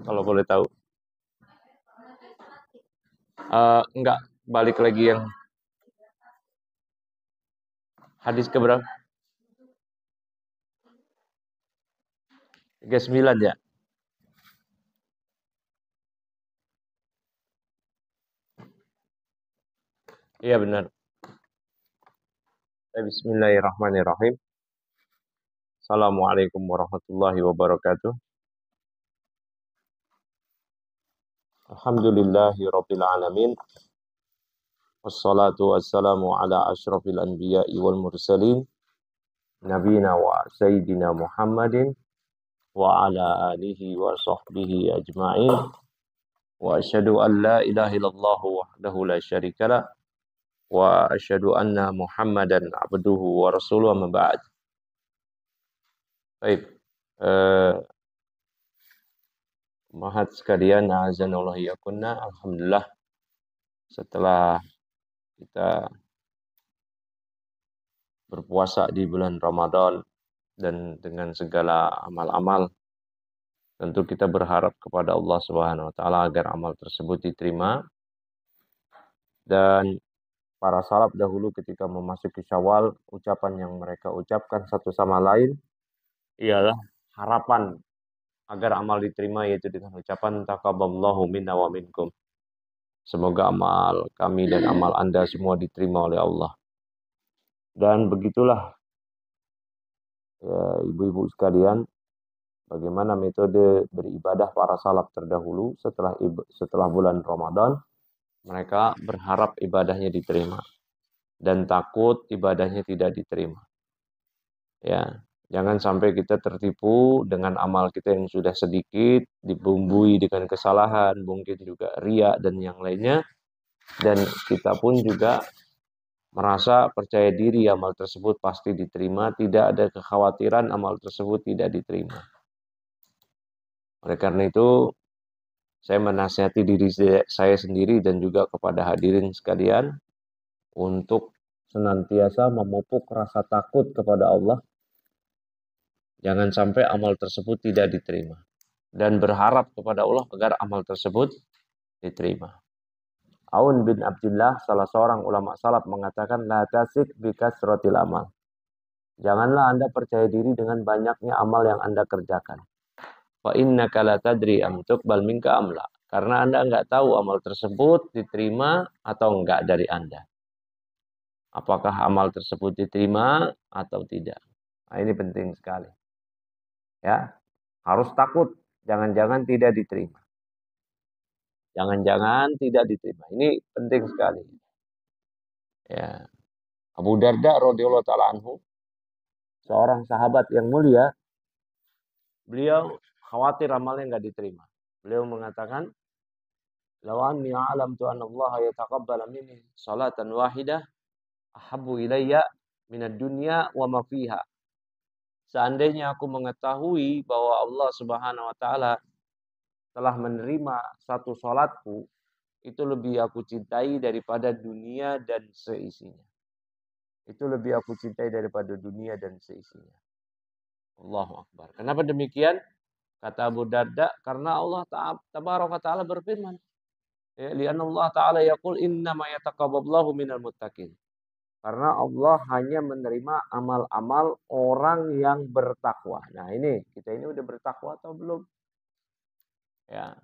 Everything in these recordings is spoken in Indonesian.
kalau boleh tahu. Enggak, balik lagi yang hadis keberapa? 39 ya? Iya benar. Bismillahirrahmanirrahim. Assalamualaikum warahmatullahi wabarakatuh. Alhamdulillahi rabbil alamin. Wassalatu wassalamu ala asyrafil anbiya'i wal mursalin. Nabina wa sayyidina Muhammadin wa ala alihi wa sahbihi ajma'in. Wa asyhadu an la ilaha illallah wahdahu la syarikalah. Wa asyhadu anna Muhammadan abduhu wa rasuluhu amma ba'd. Baik. Mahat sekalian, azanallahu yakunna. Alhamdulillah setelah kita berpuasa di bulan Ramadan dan dengan segala amal-amal, tentu kita berharap kepada Allah Subhanahu wa taala agar amal tersebut diterima. Dan para salaf dahulu ketika memasuki Syawal, ucapan yang mereka ucapkan satu sama lain ialah harapan agar amal diterima, yaitu dengan ucapan taqabbalallahu minna wa minkum. Semoga amal kami dan amal Anda semua diterima oleh Allah. Dan begitulah ya, ibu-ibu sekalian, bagaimana metode beribadah para salaf terdahulu setelah bulan Ramadan. Mereka berharap ibadahnya diterima dan takut ibadahnya tidak diterima. Ya, jangan sampai kita tertipu dengan amal kita yang sudah sedikit, dibumbui dengan kesalahan, mungkin juga riya dan yang lainnya, dan kita pun juga merasa percaya diri amal tersebut pasti diterima, tidak ada kekhawatiran amal tersebut tidak diterima. Oleh karena itu, saya menasihati diri saya sendiri dan juga kepada hadirin sekalian untuk senantiasa memupuk rasa takut kepada Allah. Jangan sampai amal tersebut tidak diterima. Dan berharap kepada Allah agar amal tersebut diterima. Aun bin Abdullah, salah seorang ulama salaf, mengatakan, la tasik bikasratil amal. Janganlah Anda percaya diri dengan banyaknya amal yang Anda kerjakan. Fa innaka la tadri am tuqbal minka amla. Karena Anda enggak tahu amal tersebut diterima atau enggak dari Anda. Apakah amal tersebut diterima atau tidak. Nah, ini penting sekali. Ya, harus takut. Jangan-jangan tidak diterima. Jangan-jangan tidak diterima. Ini penting sekali. Ya, Abu Darda radhiyallahu taala anhu, seorang sahabat yang mulia, beliau khawatir amalnya enggak diterima. Beliau mengatakan, "Law anni a'lamtu anna Allah yataqabbal minni salatan wahidah ahabbu ilayya minad dunya wa ma fiha." Seandainya aku mengetahui bahwa Allah Subhanahu wa taala telah menerima satu salatku, itu lebih aku cintai daripada dunia dan seisinya. Itu lebih aku cintai daripada dunia dan seisinya. Allahu Akbar. Kenapa demikian? Kata Abu Darda, karena Allah Tabaraka Ta'ala berfirman, ya, li'anna Allah Ta'ala yaqul innama yataqabbalallahu minal muttaqin. Karena Allah hanya menerima amal-amal orang yang bertakwa. Nah ini, kita ini udah bertakwa atau belum? Ya.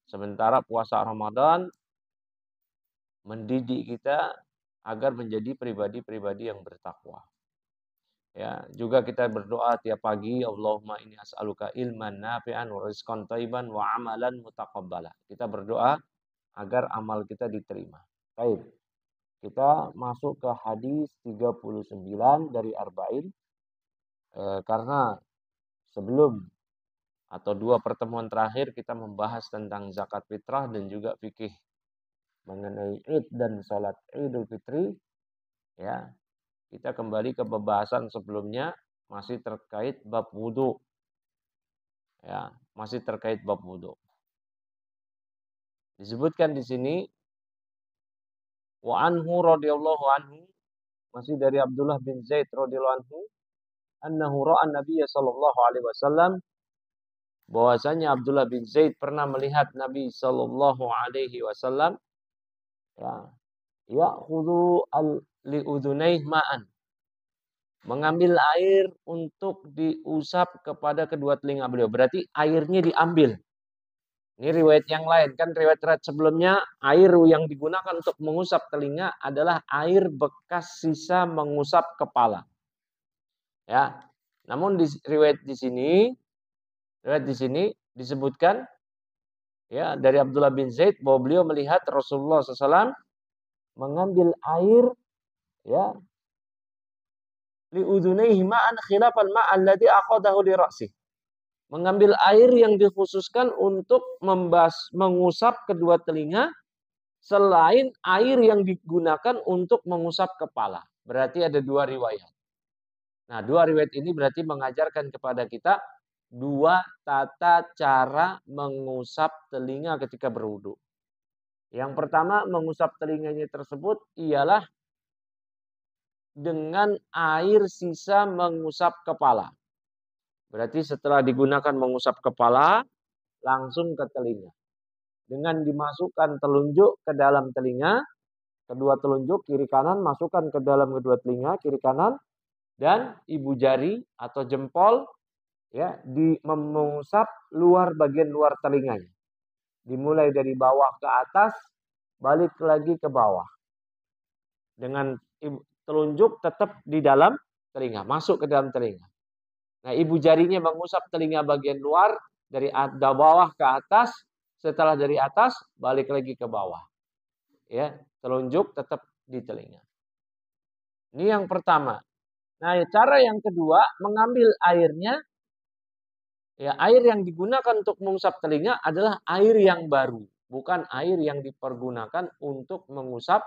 Sementara puasa Ramadan mendidik kita agar menjadi pribadi-pribadi yang bertakwa. Ya, juga kita berdoa tiap pagi, Allahumma inni as'aluka ilman nafi'an wa rizqan thayyiban wa amalan mutaqabbala. Kita berdoa agar amal kita diterima. Baik. Kita masuk ke hadis 39 dari Arba'in. Karena sebelum atau dua pertemuan terakhir kita membahas tentang zakat fitrah dan juga fikih mengenai Id dan salat Idul Fitri, ya. Kita kembali ke pembahasan sebelumnya, masih terkait bab wudu. Ya, masih terkait bab wudu. Disebutkan di sini wa anhu radhiyallahu anhu, masih dari Abdullah bin Zaid radhiyallahu anhu, annahu ra'a an-nabiy sallallahu alaihi wasallam bahwasanya Abdullah bin Zaid pernah melihat Nabi Shallallahu Alaihi Wasallam ya khudu liudunaih ma'an, mengambil air untuk diusap kepada kedua telinga beliau. Berarti airnya diambil. Ini riwayat yang lain. Kan riwayat sebelumnya air yang digunakan untuk mengusap telinga adalah air bekas sisa mengusap kepala. Ya. Namun di riwayat di sini disebutkan ya dari Abdullah bin Zaid bahwa beliau melihat Rasulullah SAW mengambil air ya liudunaihi ma'an khilafan ma'al ladzi aqadahu li ra'sih. Mengambil air yang dikhususkan untuk mengusap kedua telinga selain air yang digunakan untuk mengusap kepala. Berarti ada dua riwayat. Nah, dua riwayat ini berarti mengajarkan kepada kita dua tata cara mengusap telinga ketika berwudu. Yang pertama, mengusap telinganya tersebut ialah dengan air sisa mengusap kepala. Berarti setelah digunakan mengusap kepala, langsung ke telinga. Dengan dimasukkan telunjuk ke dalam telinga, kedua telunjuk kiri kanan masukkan ke dalam kedua telinga kiri kanan, dan ibu jari atau jempol ya mengusap bagian luar telinganya. Dimulai dari bawah ke atas, balik lagi ke bawah. Dengan telunjuk tetap di dalam telinga, masuk ke dalam telinga. Nah, ibu jarinya mengusap telinga bagian luar dari bawah ke atas, setelah dari atas balik lagi ke bawah. Ya, telunjuk tetap di telinga. Ini yang pertama. Nah, cara yang kedua, mengambil airnya, ya air yang digunakan untuk mengusap telinga adalah air yang baru, bukan air yang dipergunakan untuk mengusap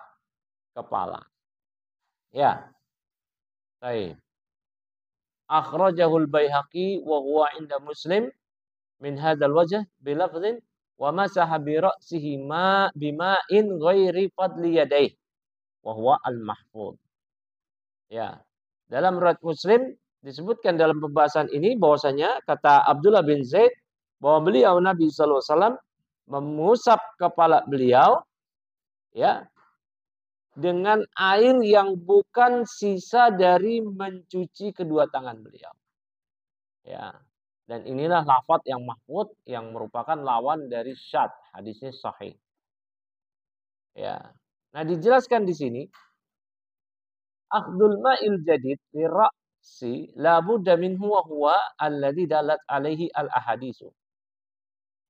kepala. Ya, baik. Akhrajahul Baihaqi wa huwa inda Muslim min hadzal wajh bilafdhin wa masaha bi ra'sihi bima'in ghairi fadli yadayhi wa huwa al-mahfuz. Ya. Dalam riwayat Muslim disebutkan dalam pembahasan ini bahwasanya kata Abdullah bin Zaid bahwa beliau Nabi sallallahu alaihi wasallam mengusap kepala beliau ya dengan air yang bukan sisa dari mencuci kedua tangan beliau. Ya. Dan inilah lafaz yang mahfuz yang merupakan lawan dari syadz, hadisnya sahih. Ya. Nah, dijelaskan di sini akhdul ma'il jadid li ra'si la budda minhu wa huwa alladhi dalat alaihi al ahadisu.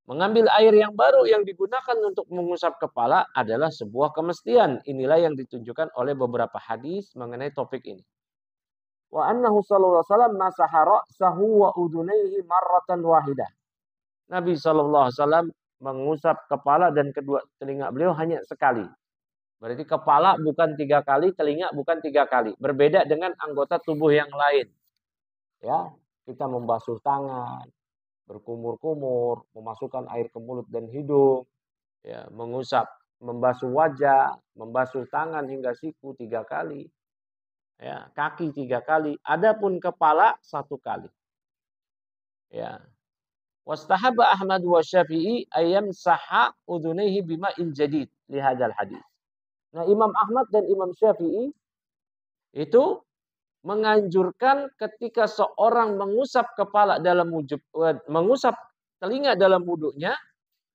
Mengambil air yang baru yang digunakan untuk mengusap kepala adalah sebuah kemestian. Inilah yang ditunjukkan oleh beberapa hadis mengenai topik ini. Wa annahu sallallahu alaihi wasallam masaha ra'sahu wa udunaihi marratan wahidah. Nabi sallallahu alaihi wasallam mengusap kepala dan kedua telinga beliau hanya sekali. Berarti kepala bukan 3 kali, telinga bukan 3 kali. Berbeda dengan anggota tubuh yang lain. Ya, kita membasuh tangan, berkumur-kumur, memasukkan air ke mulut dan hidung, ya, mengusap, membasuh wajah, membasuh tangan hingga siku 3 kali, ya, kaki 3 kali. Adapun kepala 1 kali. Ya. Wastahaba Ahmad wa Syafi'i ayam saha udunaihi bima'in jadid li hadzal hadis. Nah, Imam Ahmad dan Imam Syafi'i itu menganjurkan ketika seorang mengusap kepala dalam mengusap telinga dalam wudunya,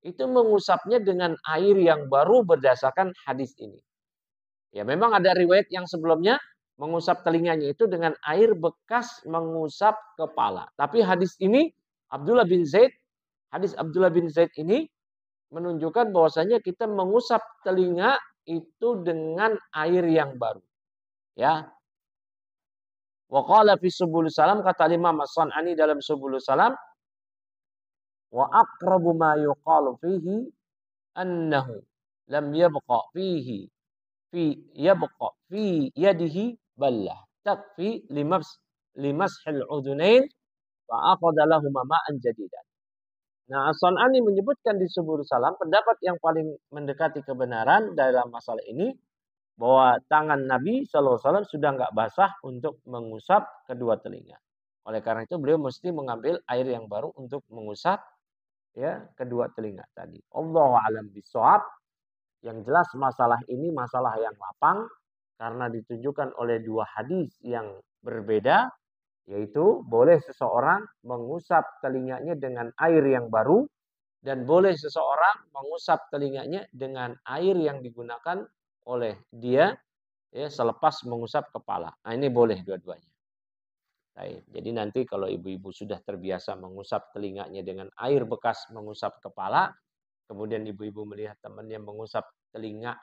itu mengusapnya dengan air yang baru berdasarkan hadis ini. Ya, memang ada riwayat yang sebelumnya mengusap telinganya itu dengan air bekas mengusap kepala. Tapi hadis ini hadis Abdullah bin Zaid ini menunjukkan bahwasanya kita mengusap telinga itu dengan air yang baru. Ya. Wa qala fi Subulus Salam, kata Imam As-San'ani dalam Subulus Salam, wa aqrabu ma yuqalu fihi annahu lam yabqa fi yadihi ballah takfi limashil udunain wa aqada lahum ma'an jadidan. Nah, As-San'ani menyebutkan di Subulus Salam pendapat yang paling mendekati kebenaran dalam masalah ini bahwa tangan Nabi SAW sudah nggak basah untuk mengusap kedua telinga. Oleh karena itu beliau mesti mengambil air yang baru untuk mengusap ya kedua telinga tadi. Allahu a'lam bishawab. Yang jelas masalah ini masalah yang lapang karena ditunjukkan oleh dua hadis yang berbeda, yaitu boleh seseorang mengusap telinganya dengan air yang baru dan boleh seseorang mengusap telinganya dengan air yang digunakan oleh dia ya selepas mengusap kepala. Nah, ini boleh dua-duanya. Baik. Jadi nanti kalau ibu-ibu sudah terbiasa mengusap telinganya dengan air bekas mengusap kepala, kemudian ibu-ibu melihat temannya mengusap telinganya,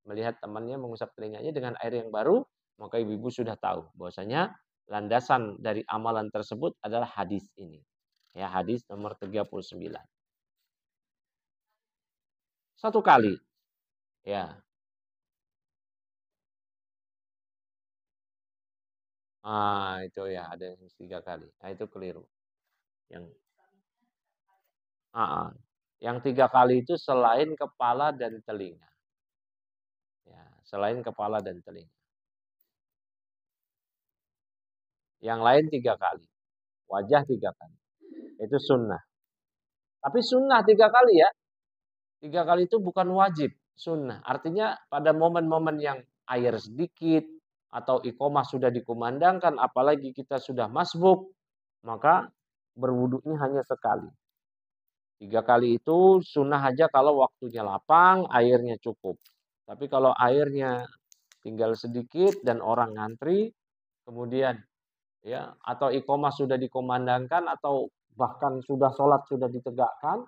melihat temannya mengusap telinganya dengan air yang baru, maka ibu-ibu sudah tahu bahwasanya landasan dari amalan tersebut adalah hadis ini. Ya, hadis nomor 39. Satu kali. Ya. Itu ya ada yang 3 kali. Nah, itu keliru. Yang ah, ah. Yang 3 kali itu selain kepala dan telinga. Ya, selain kepala dan telinga. Yang lain 3 kali. Wajah 3 kali. Itu sunnah. Tapi sunnah 3 kali ya. 3 kali itu bukan wajib. Sunnah. Artinya pada momen-momen yang air sedikit atau iqomah sudah dikumandangkan, apalagi kita sudah masbuk, maka berwudunya hanya sekali. 3 kali itu sunnah aja kalau waktunya lapang, airnya cukup. Tapi kalau airnya tinggal sedikit dan orang ngantri, kemudian ya atau iqomah sudah dikumandangkan atau bahkan sudah sholat sudah ditegakkan,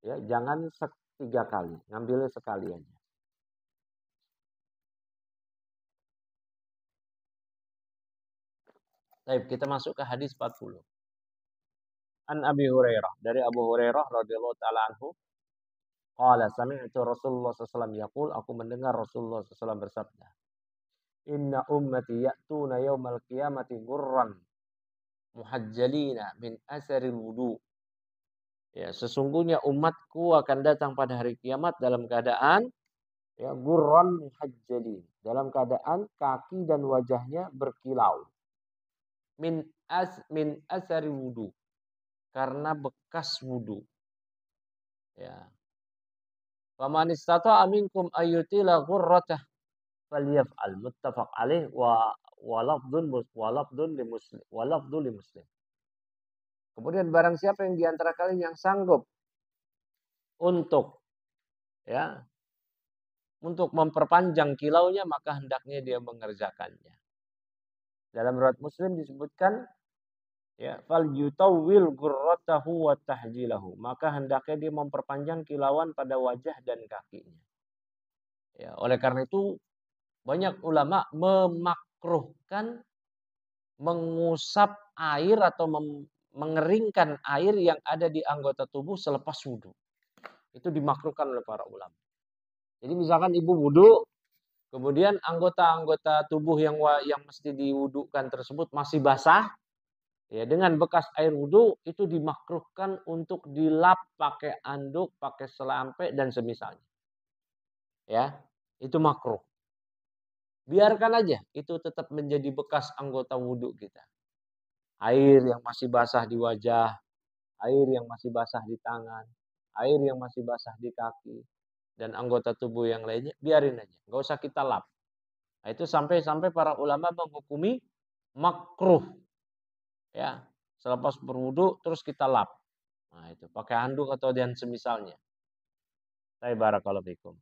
ya jangan 3 kali, ngambilnya sekali aja. Baik, kita masuk ke hadis 40. An Abi Hurairah, dari Abu Hurairah radhiyallahu taala anhu, qala sami'tu Rasulullah SAW yaqul, aku mendengar Rasulullah SAW bersabda, inna ummati ya'tuna yaumal qiyamati gurran muhajjalina min asaril wudu. Ya, sesungguhnya umatku akan datang pada hari kiamat dalam keadaan ya gurran muhajjalin, dalam keadaan kaki dan wajahnya berkilau. Min asari wudu, karena bekas wudu. Ya. Faman istata'a minkum ayyutila ghurratah falyaf'al, muttafaq alaih wa lafdun li Muslim. Kemudian barang siapa yang di antara kalian yang sanggup untuk ya untuk memperpanjang kilaunya, maka hendaknya dia mengerjakannya. Dalam riwayat Muslim disebutkan ya fal yutawwil ghurratahu wa tahjilahu, maka hendaknya dia memperpanjang kilauan pada wajah dan kakinya. Ya, oleh karena itu banyak ulama memakruhkan mengusap air atau mengeringkan air yang ada di anggota tubuh selepas wudhu. Itu dimakruhkan oleh para ulama. Jadi misalkan ibu wudhu, kemudian anggota-anggota tubuh yang mesti diwudukan tersebut masih basah, ya dengan bekas air wudhu itu dimakruhkan untuk dilap pakai anduk, pakai selampe dan semisalnya. Ya, itu makruh. Biarkan aja, itu tetap menjadi bekas anggota wudhu kita. Air yang masih basah di wajah, air yang masih basah di tangan, air yang masih basah di kaki, dan anggota tubuh yang lainnya, biarin aja. Nggak usah kita lap. Nah, itu sampai-sampai para ulama menghukumi makruh. Ya, selepas berwudu terus kita lap. Nah, itu pakai handuk atau dan semisalnya. Saya barakallahu fikum.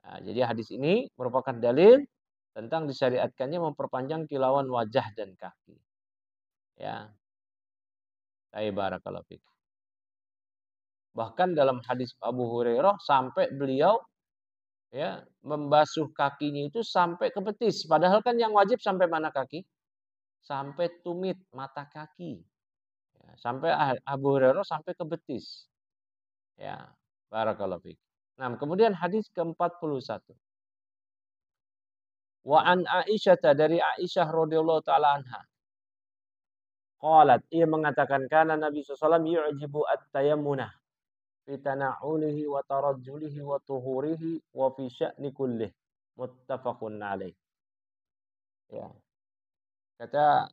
Nah, jadi hadis ini merupakan dalil tentang disyariatkannya memperpanjang kilauan wajah dan kaki. Ya, saya barakallahu fikum. Bahkan dalam hadis Abu Hurairah sampai beliau ya membasuh kakinya itu sampai ke betis. Padahal kan yang wajib sampai mana kaki? Sampai tumit mata kaki. Ya, sampai Abu Hurairah sampai ke betis. Ya, barakallahu fiik. Nah, kemudian hadis ke-41. Wa an Aisyah, dari Aisyah radhiyallahu taala anha. Qalat, ia mengatakan kana Nabi sallallahu alaihi wasallam yu'jibu at-tayammunah fi tana'ulihi wa tarajjulihi wa tuhurihi wa fi sya'ni kullih. Muttafaqun alaih. Ya. Kata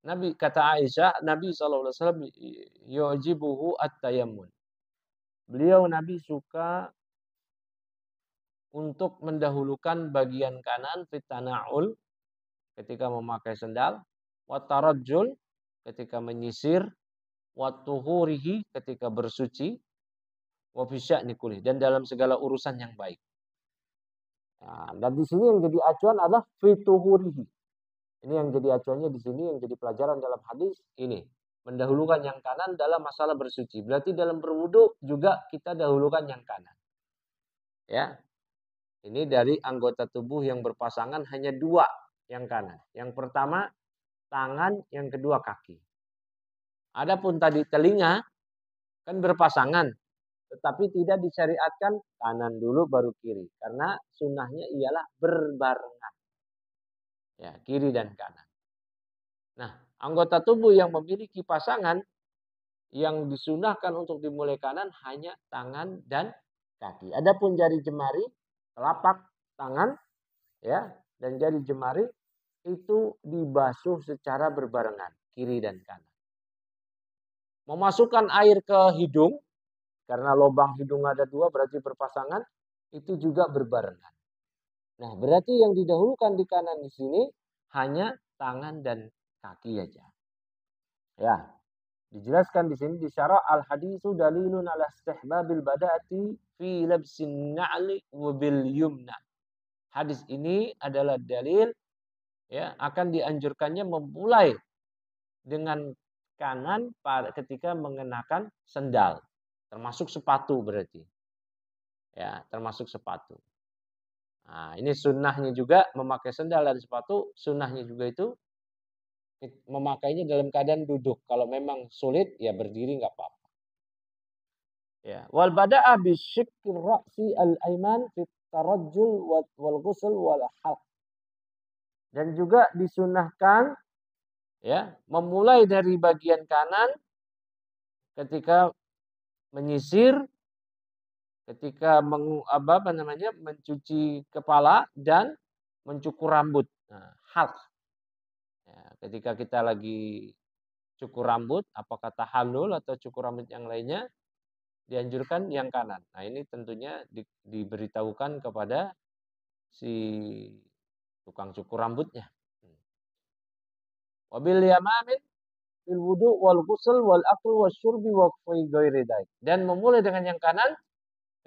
Nabi kata Aisyah, Nabi SAW yu'jibuhu at-tayammun. Beliau Nabi suka untuk mendahulukan bagian kanan fit tana'ul ketika memakai sendal, wa tarajjul ketika menyisir, wa tuhurihi ketika bersuci, wa fi sya'ni kulli dan dalam segala urusan yang baik. Nah, dan di sini yang jadi acuan adalah fi tuhurihi. Ini yang jadi acuannya di sini, yang jadi pelajaran dalam hadis ini. Mendahulukan yang kanan dalam masalah bersuci. Berarti dalam berwudu juga kita dahulukan yang kanan. Ya, ini dari anggota tubuh yang berpasangan hanya dua yang kanan. Yang pertama tangan, yang kedua kaki. Adapun tadi telinga kan berpasangan, tetapi tidak disyariatkan kanan dulu baru kiri. Karena sunnahnya ialah berbarengan. Ya, kiri dan kanan. Nah, anggota tubuh yang memiliki pasangan yang disunahkan untuk dimulai kanan hanya tangan dan kaki. Adapun jari jemari, telapak tangan, ya, dan jari jemari itu dibasuh secara berbarengan, kiri dan kanan. Memasukkan air ke hidung, karena lubang hidung ada dua, berarti berpasangan, itu juga berbarengan. Nah, berarti yang didahulukan di kanan di sini hanya tangan dan kaki aja. Ya, dijelaskan di sini di syarah al-haditsu dalilun ala istihbabil bada'ati fi labsin na'li wa bil yumna. Hadis ini adalah dalil ya akan dianjurkannya memulai dengan kanan ketika mengenakan sendal, termasuk sepatu berarti. Ya, termasuk sepatu. Nah, ini sunnahnya juga memakai sendal dan sepatu, sunnahnya juga itu memakainya dalam keadaan duduk. Kalau memang sulit, ya berdiri nggak apa-apa. Ya, wal bada'a bisyikir ra'si al-aiman fit tarajjul wal ghusl wal halq. Dan juga disunahkan ya, memulai dari bagian kanan ketika menyisir, ketika mencuci kepala dan mencukur rambut. Nah, halq. Ya, ketika kita lagi cukur rambut, apakah tahallul atau cukur rambut yang lainnya, dianjurkan yang kanan. Nah, ini tentunya diberitahukan kepada si tukang cukur rambutnya. Wabil yamamin fil wudu wal ghusl wal akl wasyurbi wa fi ghairi dzalik. Dan memulai dengan yang kanan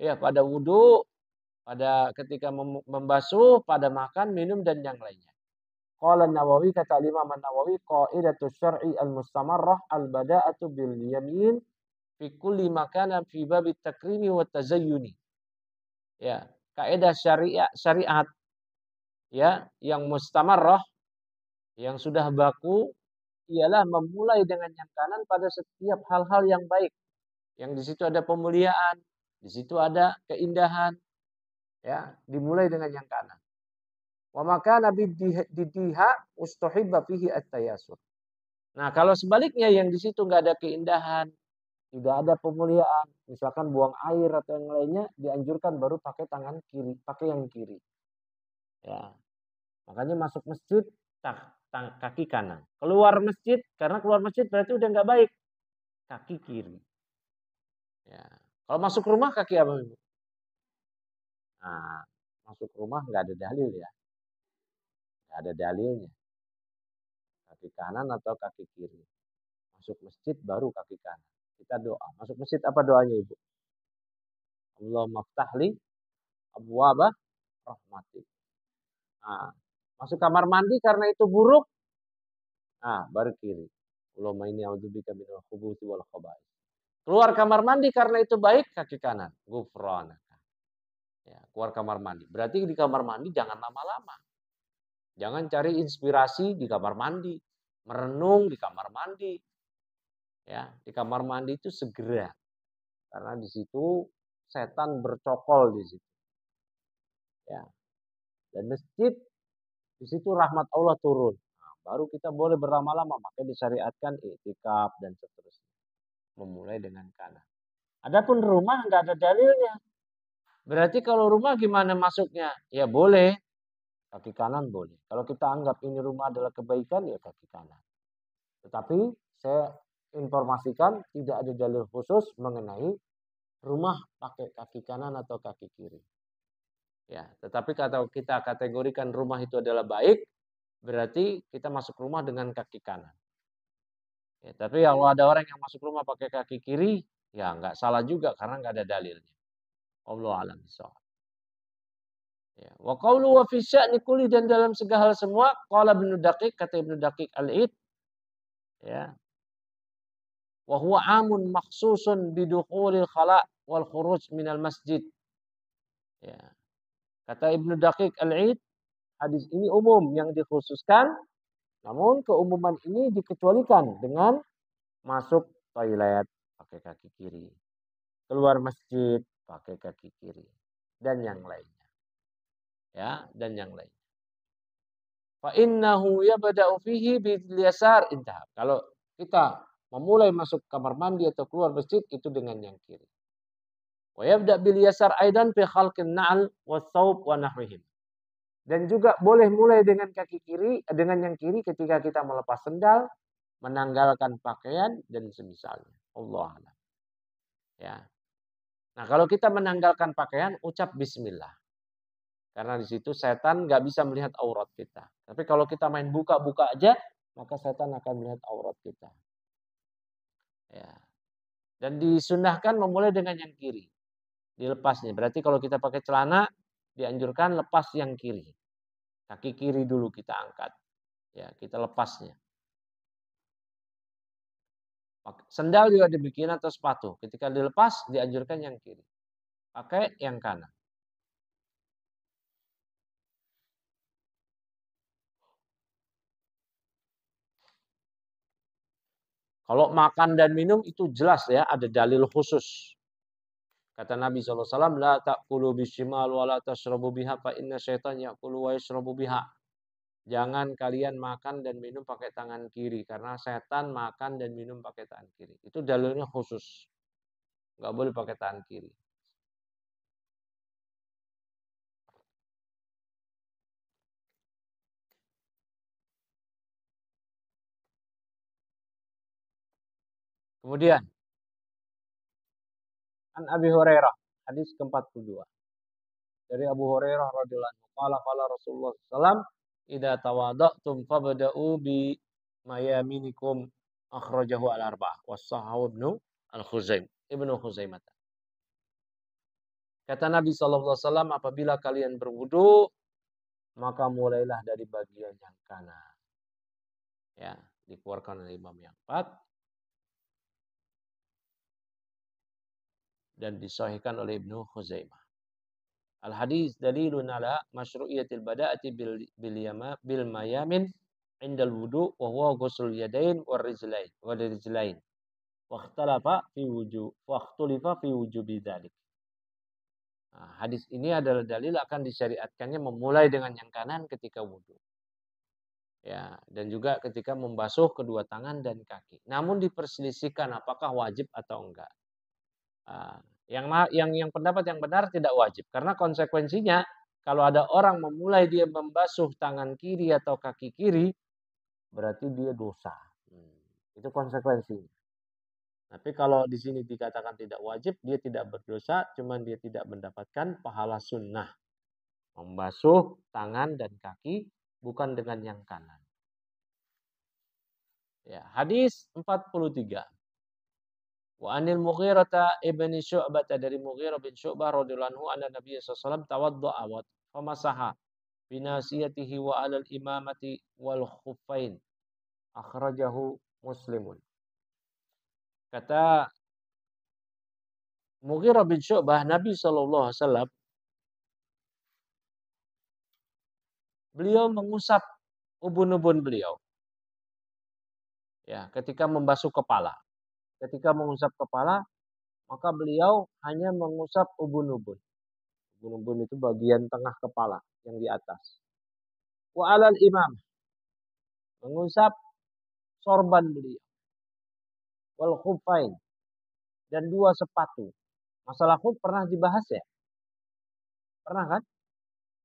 ya pada wudu, pada ketika membasuh, pada makan, minum dan yang lainnya. Qala Nawawi, kata Imam Nawawi, qaidatu syar'i al-mustamarrah al-bada'atu bil yamin fi kulli makanan fi babit takrimi wa tazayyuni. Ya, kaidah syariat ya yang mustamarrah, yang sudah baku ialah memulai dengan yang kanan pada setiap hal-hal yang baik. Yang di situ ada pemuliaan, di situ ada keindahan, ya, dimulai dengan yang kanan. Wa maka nabi didiha ustuhibba fihi at-tayassur. Nah, kalau sebaliknya yang di situ nggak ada keindahan, tidak ada pemuliaan, misalkan buang air atau yang lainnya, dianjurkan baru pakai tangan kiri, pakai yang kiri. Ya. Makanya masuk masjid kaki kanan. Keluar masjid, karena keluar masjid berarti udah nggak baik, kaki kiri. Ya. Kalau masuk rumah kaki apa? Nah, masuk rumah nggak ada dalil ya. Nggak ada dalilnya. Kaki kanan atau kaki kiri. Masuk masjid baru kaki kanan. Kita doa. Masuk masjid apa doanya Ibu? Allahumma ftahli abwaba rahmatik. Nah, masuk kamar mandi karena itu buruk. Nah, baru kiri. Allahumma inni a'udzubika minal khubuthi wal khaba'ith. Keluar kamar mandi karena itu baik, kaki kanan. Ghufranaka. Ya, keluar kamar mandi. Berarti di kamar mandi jangan lama-lama. Jangan cari inspirasi di kamar mandi. Merenung di kamar mandi. Ya, di kamar mandi itu segera. Karena di situ setan bercokol di situ. Ya. Dan masjid di situ rahmat Allah turun. Nah, baru kita boleh berlama-lama, maka disyariatkan i'tikaf dan seterusnya. Memulai dengan kanan. Adapun rumah nggak ada dalilnya. Berarti kalau rumah gimana masuknya? Ya boleh, kaki kanan boleh. Kalau kita anggap ini rumah adalah kebaikan, ya kaki kanan. Tetapi saya informasikan tidak ada dalil khusus mengenai rumah pakai kaki kanan atau kaki kiri. Ya, tetapi kalau kita kategorikan rumah itu adalah baik, berarti kita masuk rumah dengan kaki kanan. Ya, tapi kalau ada orang yang masuk rumah pakai kaki kiri, ya nggak salah juga karena nggak ada dalilnya. Allah alam bishawab. Ya. Wa qawlu wa fi sya'ni kulli, dan dalam segala semua, qala Ibnu Daqiq, kata Ibnu Daqiq Al-Id, ya. Wa huwa amun makhsusun bidukhulil khala' wal khuruj minal masjid. Ya. Kata Ibnu Daqiq Al-Id, hadis ini umum yang dikhususkan, namun keumuman ini dikecualikan dengan masuk toilet pakai kaki kiri, keluar masjid pakai kaki kiri, dan yang lainnya. Ya, dan yang lain. Fa innahu yabda'u fihi bil yasar, intah. Kalau kita memulai masuk kamar mandi atau keluar masjid itu dengan yang kiri. Wa yabda' bil yasar aidan fi khalqin na'al was thawb wa nahwihim. Dan juga boleh mulai dengan kaki kiri, dengan yang kiri ketika kita melepas sendal, menanggalkan pakaian dan semisalnya. Allah a'lam. Ya. Nah, kalau kita menanggalkan pakaian, ucap bismillah. Karena di situ setan nggak bisa melihat aurat kita. Tapi kalau kita main buka-buka aja, maka setan akan melihat aurat kita. Ya. Dan disunahkan memulai dengan yang kiri. Dilepasnya. Berarti kalau kita pakai celana, dianjurkan lepas yang kiri. Kaki kiri dulu kita angkat. Ya, kita lepasnya. Sendal juga demikian atau sepatu. Ketika dilepas, dianjurkan yang kiri. Pakai yang kanan. Kalau makan dan minum itu jelas ya, ada dalil khusus. Kata Nabi SAW, la ta'kulu bishimal wa la tashrabu biha fa inna syaitan ya'kulu wa yashrabu biha. Jangan kalian makan dan minum pakai tangan kiri, karena setan makan dan minum pakai tangan kiri. Itu dalilnya khusus. Nggak boleh pakai tangan kiri. Kemudian, An Abi Hurairah, hadis ke-42. Dari Abu Hurairah radhiyallahu anhu, qala Rasulullah SAW, idza tawada'tum fabda'u bi mayaminikum, akhrajahu al-arba'ah was-sahahu Ibnu Khuzaimah. Kata Nabi SAW, apabila kalian berwudu, maka mulailah dari bagian yang kanan. Ya, dikeluarkan oleh Imam yang 4 dan disahihkan oleh Ibnu Khuzaimah. Al-hadis dalilun ala masyru'iyatil bada'ati bil mayamin indal wudu wa huwa ghusl yadain war rijlain. Wa ikhtalafa fi wujubi dzalik. Nah, hadis ini adalah dalil akan disyariatkannya memulai dengan yang kanan ketika wudu. Ya, dan juga ketika membasuh kedua tangan dan kaki. Namun diperselisihkan apakah wajib atau enggak. Yang pendapat yang benar tidak wajib, karena konsekuensinya kalau ada orang memulai dia membasuh tangan kiri atau kaki kiri, berarti dia dosa. Itu konsekuensinya. Tapi kalau di sini dikatakan tidak wajib, dia tidak berdosa, cuman dia tidak mendapatkan pahala sunnah. Membasuh tangan dan kaki bukan dengan yang kanan. Ya, hadis 43. Wa anil Mughirah ibni Syu'bah, dari Mughirah bin Syu'bah radhiyallahu anhu, anna Nabi sallallahu alaihi wasallam tawadda'a wa famasaha binasiyatihi wa 'alal imamati wal khuffain. Akhrajahu Muslimun. Kata Mughirah bin Syu'bah, Nabi sallallahu alaihi wasallam beliau mengusap ubun-ubun beliau. Ya, ketika membasuh kepala. Ketika mengusap kepala, maka beliau hanya mengusap ubun-ubun. Ubun-ubun itu bagian tengah kepala yang di atas. Wa 'alal imam, mengusap sorban beliau. Wal khuffain, dan 2 sepatu. Masalah khuf pernah dibahas ya? Pernah kan?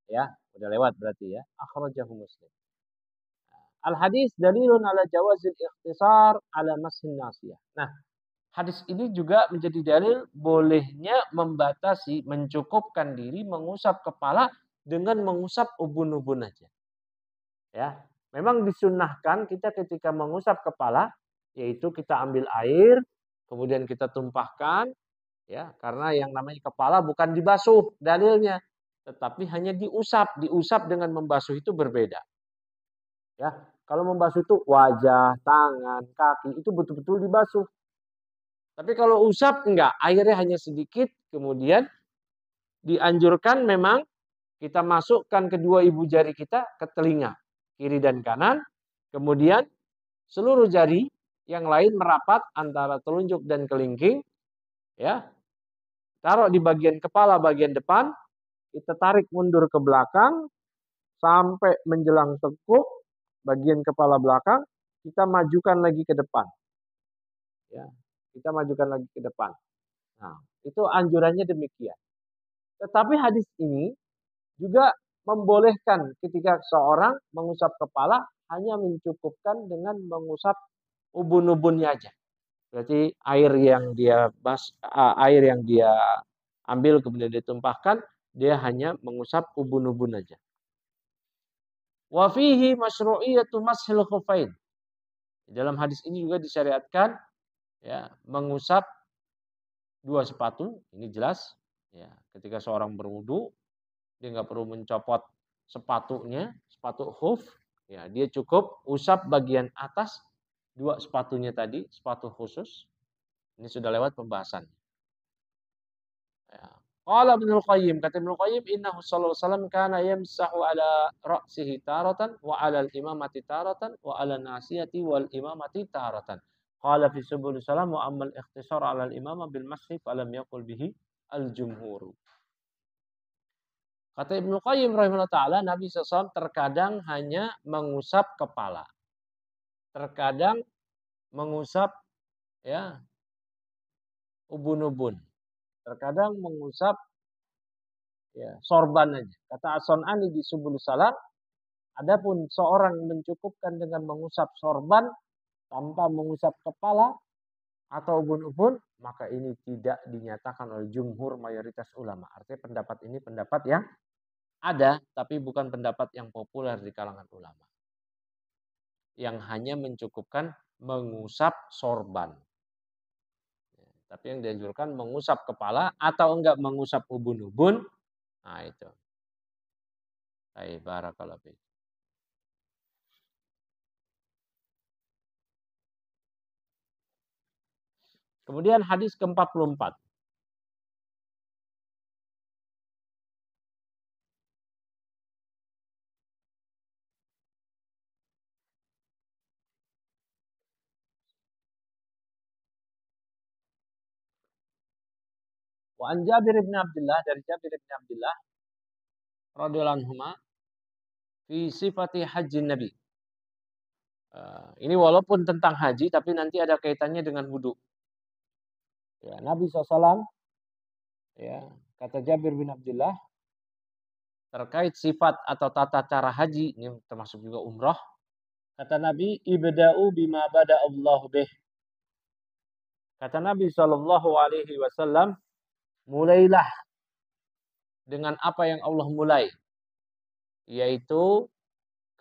Ya, udah lewat berarti ya. Akhrajahu Muslim. Al-hadis dalilun ala jawazil ikhtisar ala mashin nasiyah. Nah, hadis ini juga menjadi dalil bolehnya membatasi, mencukupkan diri mengusap kepala dengan mengusap ubun-ubun aja. Ya, memang disunnahkan kita ketika mengusap kepala, yaitu kita ambil air, kemudian kita tumpahkan, ya, karena yang namanya kepala bukan dibasuh dalilnya, tetapi hanya diusap. Diusap dengan membasuh itu berbeda. Ya, kalau membasuh itu wajah, tangan, kaki itu betul-betul dibasuh. Tapi kalau usap enggak, airnya hanya sedikit, kemudian dianjurkan memang kita masukkan kedua ibu jari kita ke telinga, kiri dan kanan, kemudian seluruh jari yang lain merapat antara telunjuk dan kelingking, ya. Taruh di bagian kepala bagian depan, kita tarik mundur ke belakang sampai menjelang tekuk bagian kepala belakang, kita majukan lagi ke depan. Ya, kita majukan lagi ke depan. Nah, itu anjurannya demikian. Tetapi hadis ini juga membolehkan ketika seorang mengusap kepala hanya mencukupkan dengan mengusap ubun-ubunnya aja. Berarti air yang dia ambil kemudian ditumpahkan, dia hanya mengusap ubun-ubun aja. Wa fihi masyru'iyatu mashil khufain. Dalam hadis ini juga disyariatkan ya mengusap dua sepatu, ini jelas ya. Ketika seorang berwudu, dia nggak perlu mencopot sepatunya, sepatu khuf, ya dia cukup usap bagian atas dua sepatunya tadi, sepatu khusus. Ini sudah lewat pembahasan. Ya. Qala Ibnul Qayyim, kata Ibnul Qayyim, innahu sallallahu alaihi wasallam kana yamsahu ala ra'sihi taratan wa 'ala al-imamati taratan wa 'ala nasiyati wal imamati taratan. Qala fi subul salam wa ammal ikhtisar 'ala al-imamah bil mashi falam yaqul bihi al-jumhur. Kata Ibnu Qayyim rahimahullah ta'ala, Nabi SAW terkadang hanya mengusap kepala. Terkadang mengusap ya ubun-ubun. Terkadang mengusap ya sorban aja. Kata As-Sun'ani di Subul Salam, adapun seorang mencukupkan dengan mengusap sorban tanpa mengusap kepala atau ubun-ubun, maka ini tidak dinyatakan oleh jumhur mayoritas ulama. Artinya pendapat ini pendapat yang ada, tapi bukan pendapat yang populer di kalangan ulama. Yang hanya mencukupkan mengusap sorban. Tapi yang dianjurkan mengusap kepala atau enggak mengusap ubun-ubun. Nah itu. Baik, barakallahu fiik. Kemudian hadis ke-44. Wa an Jabir bin Abdullah, dari Jabir bin Abdullah radhiyallahu anhuma fi sifati haji Nabi. Ini walaupun tentang haji tapi nanti ada kaitannya dengan wudu. Ya, Nabi SAW ya, kata Jabir bin Abdullah terkait sifat atau tata cara haji, ini termasuk juga umrah. Kata Nabi, ibda'u bima bada Allah bih. Kata Nabi SAW, mulailah dengan apa yang Allah mulai. Yaitu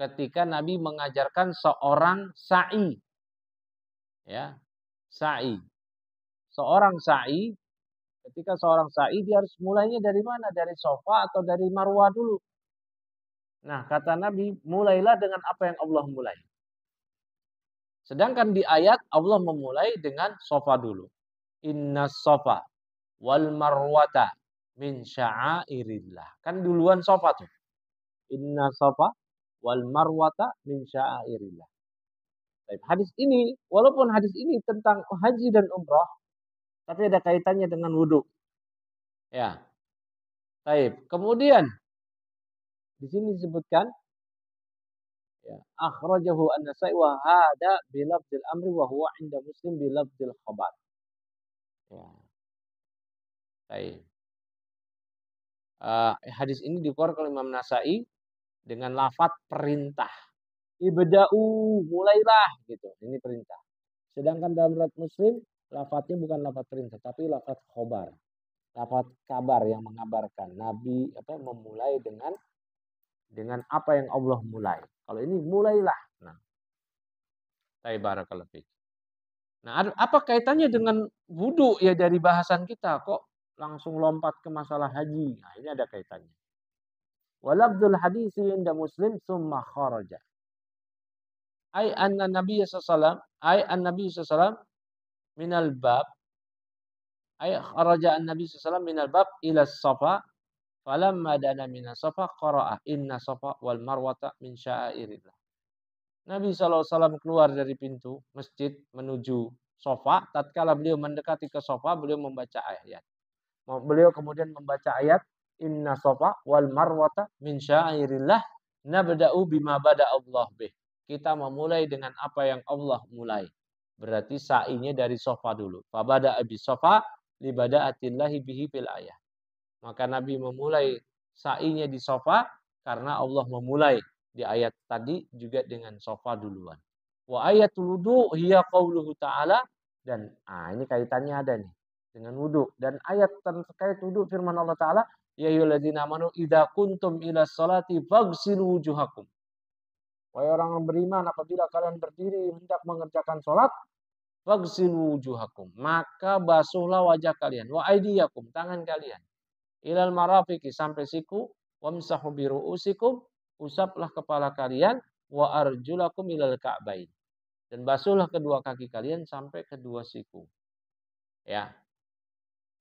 ketika Nabi mengajarkan seorang sa'i. Ya, sa'i. Seorang sa'i, ketika seorang sa'i dia harus mulainya dari mana? Dari Safa atau dari Marwah dulu. Nah, kata Nabi, mulailah dengan apa yang Allah mulai. Sedangkan di ayat Allah memulai dengan Safa dulu. Inna Safa wal Marwata min sya'airillah. Kan duluan Safa tuh. Inna Safa wal Marwata min sya'airillah. Hadis ini, walaupun hadis ini tentang haji dan umrah, tapi ada kaitannya dengan wudhu. Ya. Baik. Kemudian di sini disebutkan ya, akhrajahu an-Nasa'i wa hada bi lafdzil amri wa huwa 'inda Muslim bi lafdzil khabar. Ya. Baik. Hadis ini dikeluarkan oleh Imam Nasa'i dengan lafaz perintah. Ibda'u, mulailah gitu. Ini perintah. Sedangkan dalam riwayat Muslim, lafadznya bukan lafadz perintah, tapi lafadz khobar. Lafadz kabar yang mengabarkan. Nabi memulai dengan apa yang Allah mulai. Kalau ini mulailah. Nah, barakallahu fiik. Nah, apa kaitannya dengan wudhu ya dari bahasan kita? Kok langsung lompat ke masalah haji? Nah, ini ada kaitannya. Walabdul hadisi inda Muslim summa kharaja. Ai anna Nabi sallallahu alaihi wasallam minal bab ay kharaja an-nabi sallallahu minal bab ila safa falamma dana minas safa qara'a inna safa wal marwata min sya'airillah. Nabi SAW keluar dari pintu masjid menuju sofa. Tatkala beliau mendekati ke sofa, beliau membaca ayat. Beliau kemudian membaca ayat inna safa wal marwata min sya'airillah nabda'u bima bada Allah bih. Kita memulai dengan apa yang Allah mulai. Berarti sa'inya dari sofa dulu. Fabada abis sofa libada'atillahi bihi fil ayat. Maka Nabi memulai sa'inya di sofa karena Allah memulai di ayat tadi juga dengan sofa duluan. Wa ayatul wudu hiya qauluhu ta'ala, dan ini kaitannya ada nih dengan wudu, dan ayat terkait wudu firman Allah Ta'ala, ya ayyuhalladzina amanu idza kuntum ila sholati faghsilu wujuhakum. Wahai orang yang beriman, apabila kalian berdiri hendak mengerjakan sholat, faghsilu wujuhakum, maka basuhlah wajah kalian, wa aydiyakum, tangan kalian, ilal marafiqi, sampai siku, wamsahu bi ru'usikum, usaplah kepala kalian, wa arjulakum ilal ka'bain, dan basuhlah kedua kaki kalian sampai kedua siku. Ya.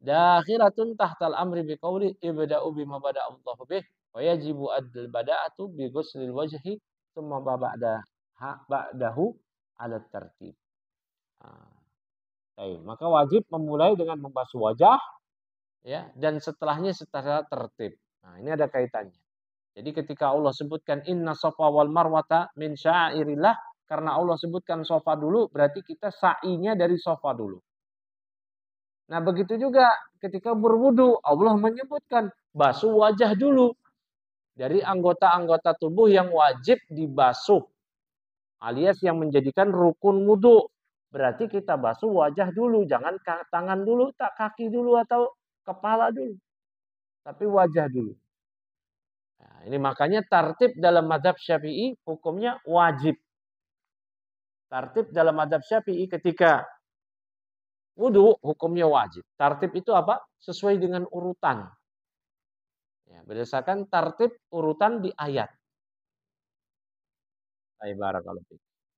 Dakhilatun tahtal amri biqauli ibda'u bima bada Allah bih wa yajibu adl bada'atu bi ghuslil wajhi tsumma ba'dahu ala tertib. Maka wajib memulai dengan membasuh wajah, ya, dan setelahnya secara tertib. Nah, ini ada kaitannya. Jadi ketika Allah sebutkan inna safa wal marwata min sya'airillah, karena Allah sebutkan sofa dulu, berarti kita sa'inya dari sofa dulu. Nah, begitu juga ketika berwudu, Allah menyebutkan basuh wajah dulu. Dari anggota-anggota tubuh yang wajib dibasuh, alias yang menjadikan rukun wudu. Berarti kita basuh wajah dulu, jangan tangan dulu, tak kaki dulu atau kepala dulu. Tapi wajah dulu. Nah, ini makanya tartib dalam mazhab Syafi'i hukumnya wajib. Tartib dalam mazhab Syafi'i ketika wudu hukumnya wajib. Tartib itu apa? Sesuai dengan urutan. Ya, berdasarkan tartib urutan di ayat.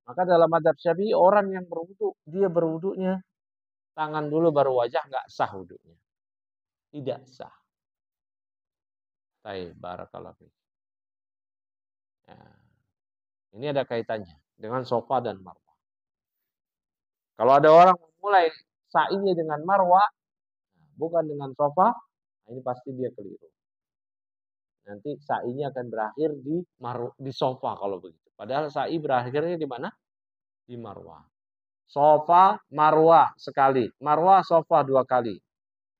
Maka dalam mazhab Syafi'i orang yang berwudu, dia berwudunya tangan dulu baru wajah, nggak sah wudunya. Tidak sah. Barakallahu fiik. Ya. Ini ada kaitannya dengan sofa dan marwah. Kalau ada orang memulai sa'inya dengan marwah, bukan dengan sofa, ini pasti dia keliru. Nanti sa'inya akan berakhir di sofa kalau begitu. Padahal sa'i berakhirnya di mana? Di marwah. Sofa, marwah sekali. Marwah, sofa 2 kali.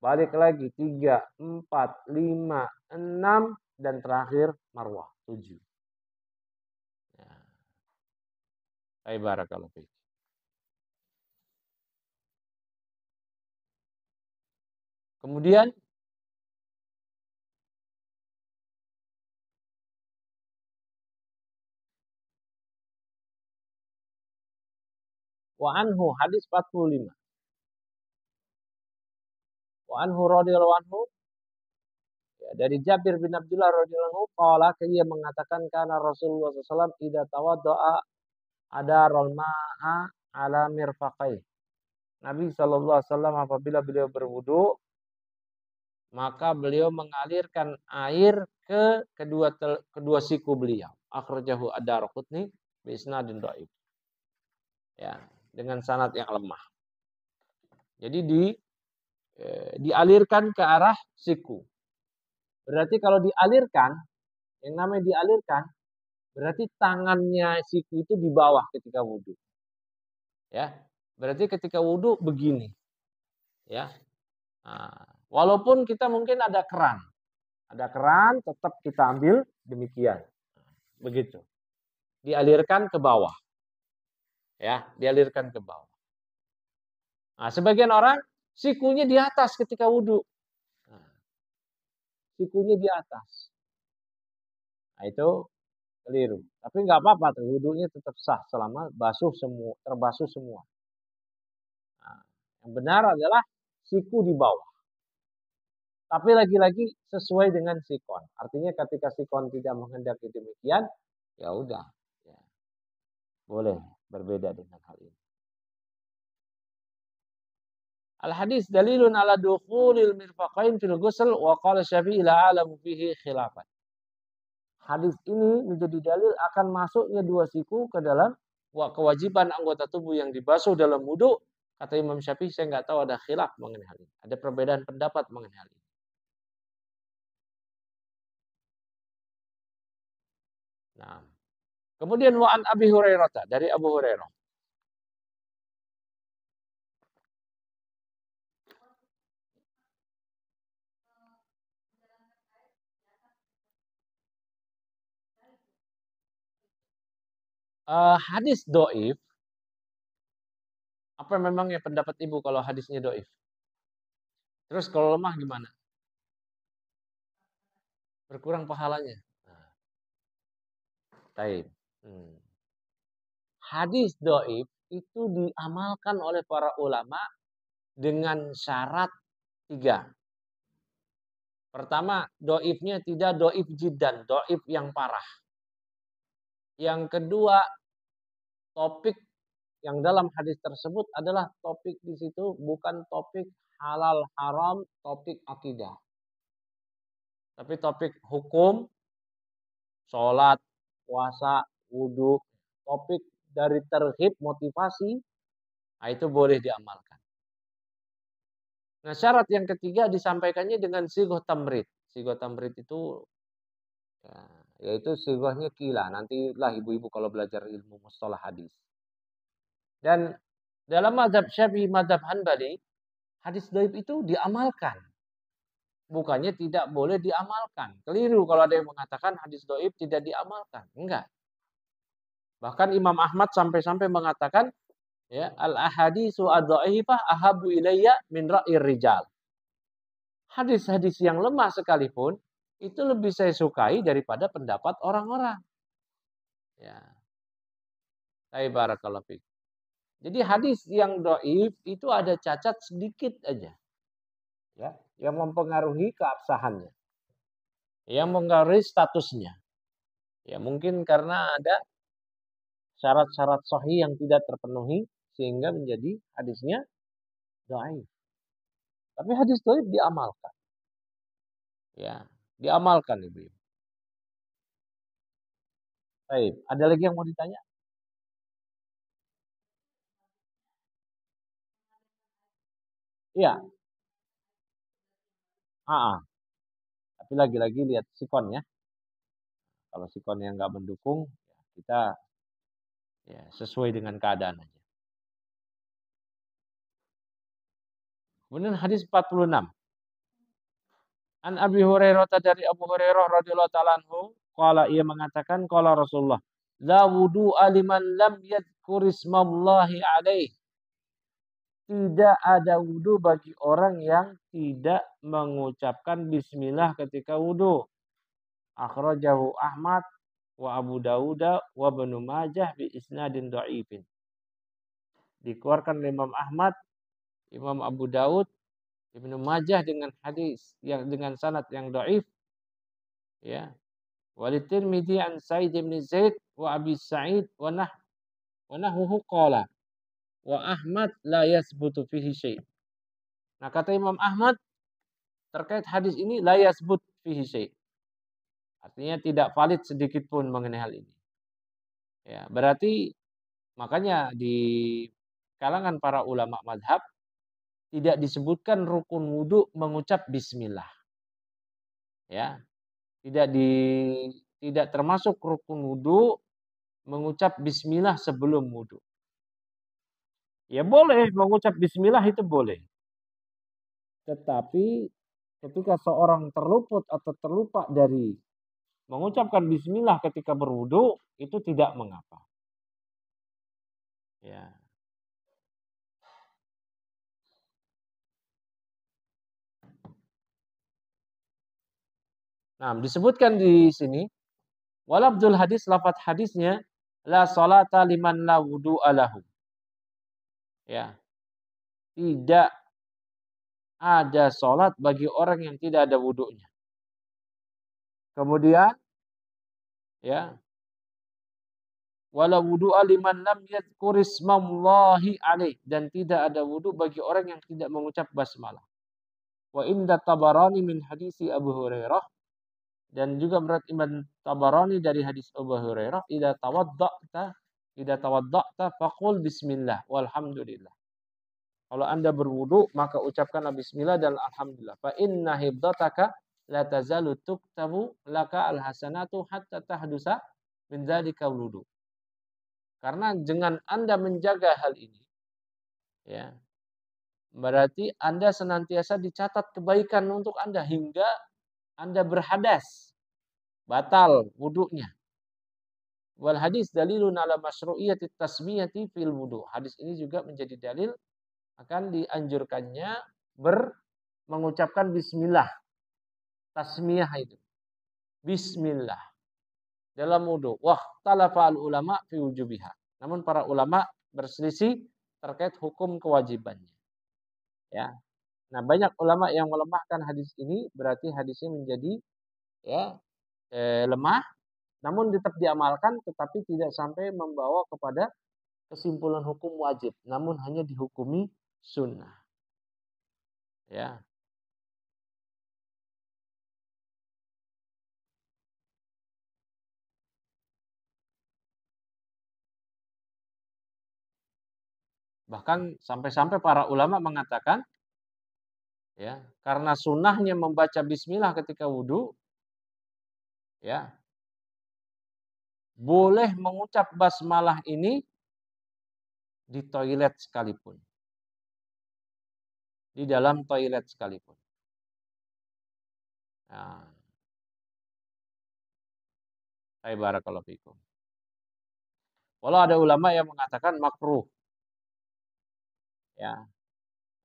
Balik lagi 3, 4, 5, 6, dan terakhir marwah 7. Ya. Barakallahu fiik. Kemudian wa anhu hadis 45. Wa anhu radhiyallahu anhu, ya, dari Jabir bin Abdullah radhiyallahu anhu qala, dia mengatakan kana Rasulullah SAW idza tawaddaa adarul ma'a ala mirfaqai. Nabi SAW apabila beliau berwudu, maka beliau mengalirkan air ke kedua siku beliau. Akhrajahu ad-Darqutni bi isnadin dhaif. Ya, dengan sanad yang lemah. Jadi dialirkan ke arah siku. Berarti kalau dialirkan, yang namanya dialirkan, berarti tangannya siku itu di bawah ketika wudhu. Ya, berarti ketika wudhu begini. Ya, nah, walaupun kita mungkin ada keran tetap kita ambil demikian. Begitu. dialirkan ke bawah. Ya, dialirkan ke bawah. Nah, sebagian orang sikunya di atas ketika wudhu. Nah, sikunya di atas. Nah, itu keliru. Tapi nggak apa-apa tuh, wudhunya tetap sah selama terbasuh semua. Nah, yang benar adalah siku di bawah. Tapi lagi-lagi sesuai dengan sikon. Artinya ketika sikon tidak menghendaki demikian, ya udah, ya, boleh berbeda dengan hal ini. Al-hadis dalilun ala dukhulil mirfaqain fil ghusl wa qala Syafi'i la a'lamu fihi khilafan. Hadis ini menjadi dalil akan masuknya dua siku ke dalam kewajiban anggota tubuh yang dibasuh dalam wudu. Kata Imam Syafi'i, saya nggak tahu ada khilaf mengenai hal ini. Ada perbedaan pendapat mengenai hal ini. Nah, kemudian wa'an Abi Hurairah, dari Abu Hurairah. Hadis doif. Apa memangnya pendapat ibu kalau hadisnya doif? Terus kalau lemah gimana? Berkurang pahalanya. Nah, taib. Hadis doif itu diamalkan oleh para ulama dengan syarat 3. Pertama, doifnya tidak doif jiddan, doif yang parah. Yang kedua, topik yang dalam hadis tersebut adalah topik di situ bukan topik halal haram, topik akidah. Tapi topik hukum, sholat, puasa, wudhu, topik dari terhib, motivasi, nah itu boleh diamalkan. Nah, syarat yang ketiga disampaikannya dengan sigoh tamrid. Sigoh tamrid itu ya, yaitu sigohnya kila. Nantilah ibu-ibu kalau belajar ilmu mustalah hadis. Dan dalam mazhab Syafi'i, mazhab Hanbali, hadis dhaif itu diamalkan. Bukannya tidak boleh diamalkan. Keliru kalau ada yang mengatakan hadis dhaif tidak diamalkan. Enggak. Bahkan Imam Ahmad sampai-sampai mengatakan, ya, al-ahadisu ad-dhaifah ahabu ilayya min ra'ir rijal. Hadis-hadis yang lemah sekalipun itu lebih saya sukai daripada pendapat orang-orang. Ya. Barakallahu fiik. Jadi hadis yang dhaif itu ada cacat sedikit aja. Ya, yang mempengaruhi keabsahannya. Yang mempengaruhi statusnya. Ya, mungkin karena ada syarat-syarat sahih yang tidak terpenuhi sehingga menjadi hadisnya dhaif. Tapi hadis dhaif diamalkan. Ya, diamalkan Ibu. Baik, ada lagi yang mau ditanya? Iya. Tapi lagi-lagi lihat sikonnya. Kalau sikonnya nggak mendukung, ya kita ya sesuai dengan keadaan aja. Kemudian hadis 46. An Abi Hurairah, dari Abu Hurairah radhiyallahu taala anhu, qala, ia mengatakan, qala Rasulullah, la wudu'a liman lam yadhkurismallahi alaih. Tidak ada wudu bagi orang yang tidak mengucapkan bismillah ketika wudu. Akhrajahu Ahmad wa Abu Dawud wa Ibnu Majah bi isnadin dhaifin. Dikeluarkan oleh Imam Ahmad, Imam Abu Dawud, Ibnu Majah dengan hadis yang dengan sanad yang dhaif. Ya. Walid Tirmidzi an Sa'id bin Zaid wa Abi Sa'id wa nahwuhu qala wa Ahmad la yasbutu fihi syai'. Nah, kata Imam Ahmad terkait hadis ini la yasbut fihi syai'. Artinya tidak valid sedikit pun mengenai hal ini. Ya, berarti makanya di kalangan para ulama mazhab tidak disebutkan rukun wudu mengucap bismillah. Ya. Tidak termasuk rukun wudu mengucap bismillah sebelum wudu. Ya boleh mengucap bismillah, itu boleh. Tetapi ketika seorang terluput atau terlupa dari mengucapkan bismillah ketika berwudu itu tidak mengapa. Ya. Nah, disebutkan di sini walabdul hadis, lafadz hadisnya la salata liman la wudu'a lahu. Ya. Tidak ada salat bagi orang yang tidak ada wudunya. Kemudian ya, wala wudu'a liman lam yadhkur ismallahi alaih, dan tidak ada wudu bagi orang yang tidak mengucap basmalah. Wa inda Tabarani min hadisi Abu Hurairah, dan juga menurut Imam Tabarani dari hadis Abu Hurairah, idza tawadda'ta faqul bismillah walhamdulillah. Kalau Anda berwudu maka ucapkanlah bismillah dan alhamdulillah. Fa inna hibdataka la tazalu tuktabu laka alhasanatu hatta tahdusa min dzalika wudu. Karena dengan Anda menjaga hal ini, ya, berarti Anda senantiasa dicatat kebaikan untuk Anda hingga Anda berhadas, batal wudunya. Wal hadis dalilun ala masyru'iyyati tasmiyati fil wudu. Hadis ini juga menjadi dalil akan dianjurkannya mengucapkan bismillah. Tasmiyah itu. Bismillah dalam wudu. Wah, talafa al ulama fi wujubiha. Namun para ulama berselisih terkait hukum kewajibannya. Ya. Nah, banyak ulama yang melemahkan hadis ini, berarti hadisnya menjadi ya lemah, namun tetap diamalkan, tetapi tidak sampai membawa kepada kesimpulan hukum wajib, namun hanya dihukumi sunnah. Ya. Bahkan sampai-sampai para ulama mengatakan, ya, karena sunnahnya membaca bismillah ketika wudhu, ya, boleh mengucap basmalah ini di toilet sekalipun. Di dalam toilet sekalipun. Nah, barakallahu fikum. Walau ada ulama yang mengatakan makruh. Ya.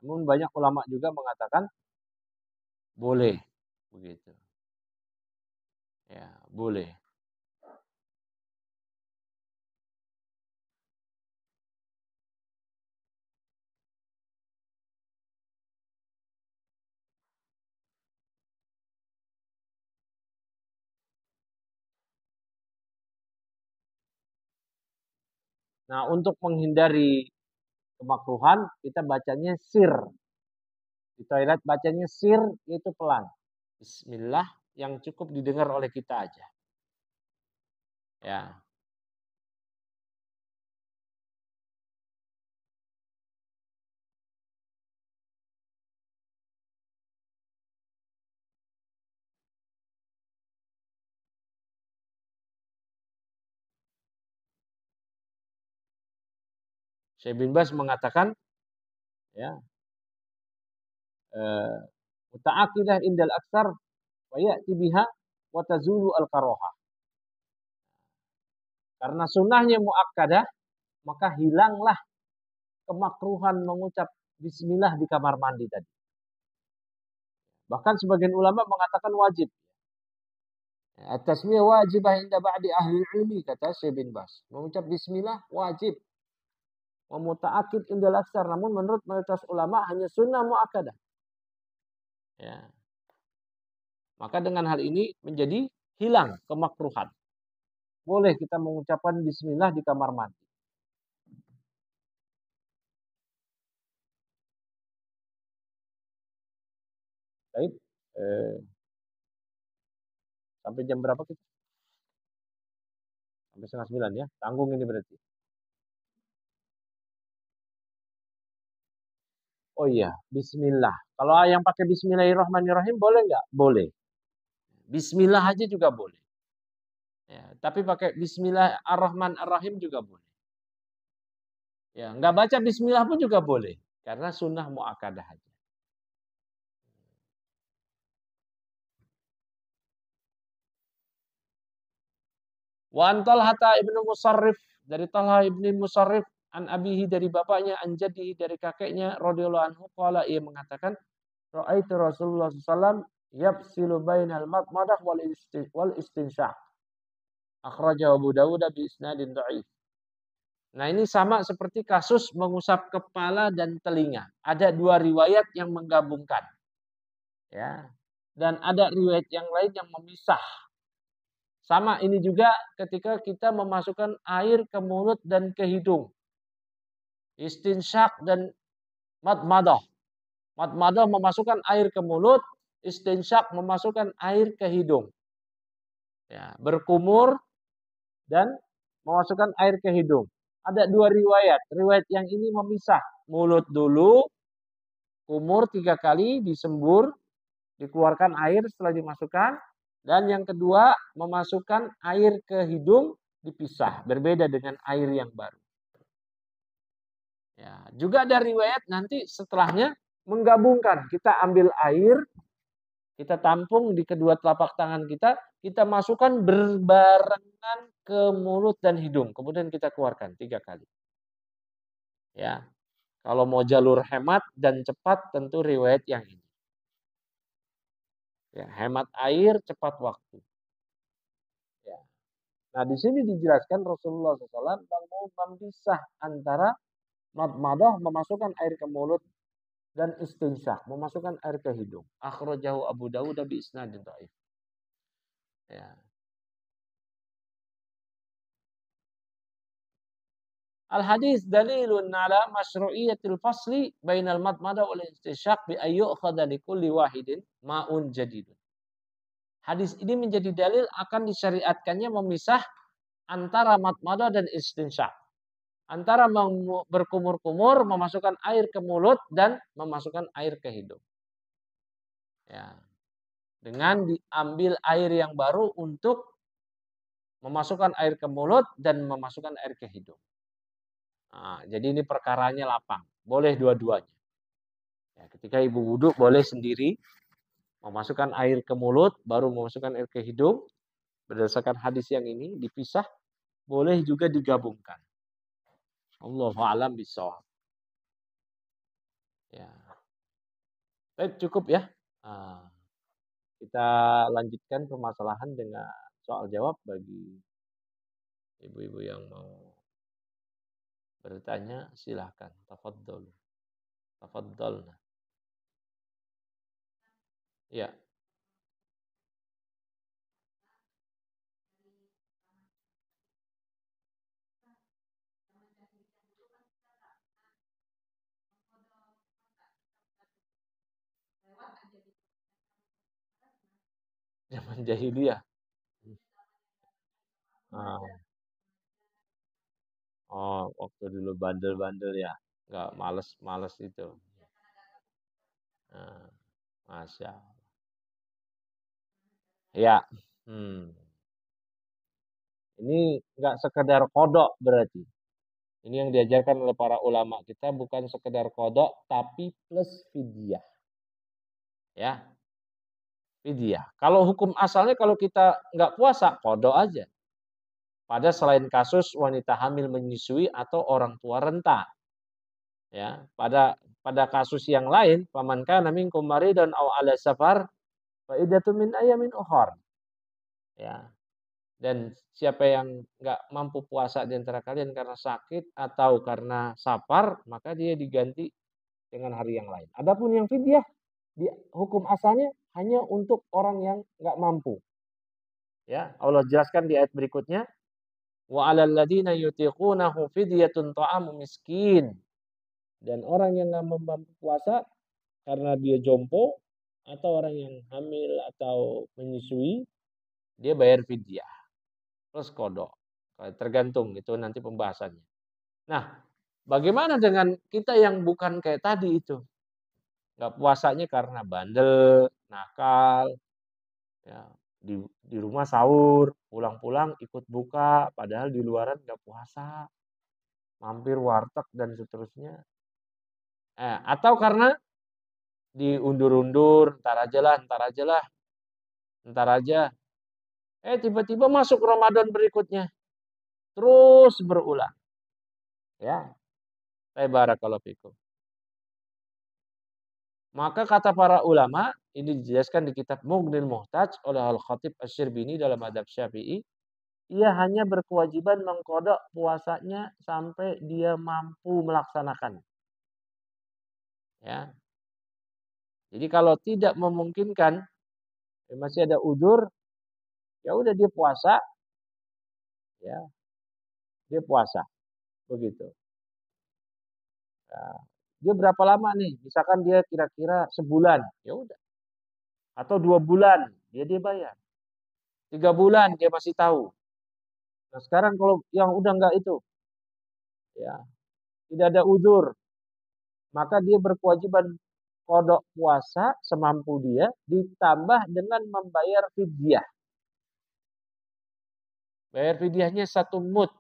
Namun banyak ulama juga mengatakan boleh begitu. Ya, boleh. Nah, untuk menghindari kemakruhan, kita bacanya sir. Di toilet bacanya sir, yaitu pelan. Bismillah yang cukup didengar oleh kita aja. Ya. Syekh bin Baz mengatakan, ya, muta'aqidah indal aksar wa ya'ti biha wa tazulu al-karoha. Karena sunnahnya muakkadah, maka hilanglah kemakruhan mengucap bismillah di kamar mandi tadi. Bahkan sebagian ulama mengatakan wajib. At-tasmiyah wajibah inda ba'di ahli ilmi, kata Syekh bin Baz. Mengucap bismillah wajib. Wa muta'aqqid indal aksar, namun menurut mayoritas ulama hanya sunnah muakkadah. Ya. Maka dengan hal ini menjadi hilang kemakruhan. Boleh kita mengucapkan bismillah di kamar mandi. Baik. Sampai jam berapa kita? Sampai 8:30 ya. Tanggung ini berarti. Oh iya, bismillah. Kalau yang pakai bismillahirrahmanirrahim boleh nggak? Boleh. Bismillah aja juga boleh. Ya, tapi pakai bismillahirrahmanirrahim juga boleh. Ya, nggak baca bismillah pun juga boleh. Karena sunnah muakkadah aja. Wa an Talhah ibnu Musarrif, dari Talhah ibnu Musarrif, an abihi, dari bapaknya, an jaddihi, dari kakeknya, radhiyallahu anhu, qala, ia mengatakan, ra'aitu Rasulullah SAW yafsilu bainal madmadah wal istinsyaq. Akhrajahu Abu Dawud bi isnadin dha'if. Nah, ini sama seperti kasus mengusap kepala dan telinga. Ada dua riwayat yang menggabungkan. Ya. Dan ada riwayat yang lain yang memisah. Sama ini juga ketika kita memasukkan air ke mulut dan ke hidung. Istinsyak dan madmadah. Madmadah memasukkan air ke mulut, istinsyak memasukkan air ke hidung. Ya, berkumur dan memasukkan air ke hidung. Ada dua riwayat. Riwayat yang ini memisah. Mulut dulu, kumur 3 kali, disembur, dikeluarkan air setelah dimasukkan. Dan yang kedua, memasukkan air ke hidung, dipisah. Berbeda dengan air yang baru. Ya, juga ada riwayat nanti setelahnya menggabungkan. Kita ambil air, kita tampung di kedua telapak tangan kita masukkan berbarengan ke mulut dan hidung. Kemudian kita keluarkan 3 kali. Ya, kalau mau jalur hemat dan cepat tentu riwayat yang ini. Ya, hemat air, cepat waktu. Ya. Nah, di sini dijelaskan Rasulullah SAW mau memisah antara madmadah, memasukkan air ke mulut, dan istinsyak, memasukkan air ke hidung. Akhrajahu Abu Dawud bi isnadin dhaif. Ya. Al-hadis dalilun ala masyru'iyatil fasli bainal madmadah wal istinsyak bi ayyukhadha li kulli wahidin ma'un jadidun. Hadis ini menjadi dalil akan disyariatkannya memisah antara madmadah dan istinsyak. Antara berkumur-kumur, memasukkan air ke mulut dan memasukkan air ke hidung. Ya. Dengan diambil air yang baru untuk memasukkan air ke mulut dan memasukkan air ke hidung. Nah, jadi ini perkaranya lapang. Boleh dua-duanya. Ya, ketika ibu wudhu boleh sendiri memasukkan air ke mulut, baru memasukkan air ke hidung. Berdasarkan hadis yang ini dipisah, boleh juga digabungkan. Allahu a'lam bishawab. Ya. Baik, cukup ya. Nah, kita lanjutkan permasalahan dengan soal jawab bagi ibu-ibu yang mau bertanya, silahkan. Tafadhol. Tafadhol. Ya. Zaman jahiliyah. Ah. Oh, waktu dulu bandel-bandel ya. Enggak, males-males itu. Nah, Masya Allah. Ya. Ini enggak sekedar kodok berarti. Ini yang diajarkan oleh para ulama kita bukan sekedar kodok, tapi plus fidyah. Ya. Fidyah. Kalau hukum asalnya kalau kita enggak puasa, kodok aja. Pada selain kasus wanita hamil menyusui atau orang tua renta. Ya, pada kasus yang lain, faman kana minkum maridan aw ala safar fa iddatun min ayamin ukhar. Ya. Dan siapa yang enggak mampu puasa di antara kalian karena sakit atau karena safar, maka dia diganti dengan hari yang lain. Adapun yang fidyah di hukum asalnya hanya untuk orang yang enggak mampu. Ya, Allah jelaskan di ayat berikutnya, wa 'alal ladzina yutiqunahu fidyatun ta'amu miskin. Dan orang yang enggak mampu puasa karena dia jompo atau orang yang hamil atau menyusui, dia bayar fidyah plus kodok. Tergantung, itu nanti pembahasannya. Nah, bagaimana dengan kita yang bukan kayak tadi itu? Nggak puasanya karena bandel, nakal, ya, di rumah sahur, pulang-pulang ikut buka, padahal di luaran nggak puasa, mampir warteg dan seterusnya. Atau karena diundur-undur, ntar aja lah, Tiba-tiba masuk Ramadan berikutnya. Terus berulang. Ya, barakallahu fikum. Maka kata para ulama, ini dijelaskan di kitab Mughnil Muhtaj oleh Al-Khatib Asy-Syirbini dalam Adab Syafi'i, ia hanya berkewajiban mengqadha puasanya sampai dia mampu melaksanakan. Ya. Jadi kalau tidak memungkinkan, masih ada udzur, ya udah dia puasa, ya, dia puasa, begitu. Nah, dia berapa lama nih? Misalkan dia kira-kira sebulan, ya udah. Atau 2 bulan, dia bayar. 3 bulan dia masih tahu. Nah sekarang kalau yang udah enggak itu, ya tidak ada udzur, maka dia berkewajiban qadha puasa semampu dia ditambah dengan membayar fidyah. Bayar fidyahnya 1 mud,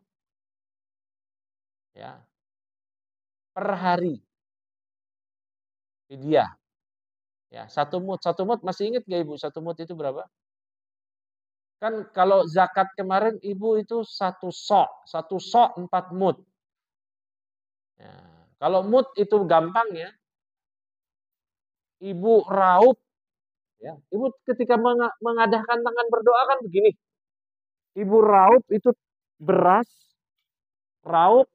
ya, per hari. Fidyah. Ya, 1 mud. 1 mud masih ingat nggak Ibu 1 mud itu berapa? Kan kalau zakat kemarin Ibu itu 1 sok. 1 sok 4 mud. Ya, kalau mud itu gampang ya. Ibu raup, ya. Ibu ketika mengadahkan tangan berdoa kan begini. Ibu raup itu beras, raup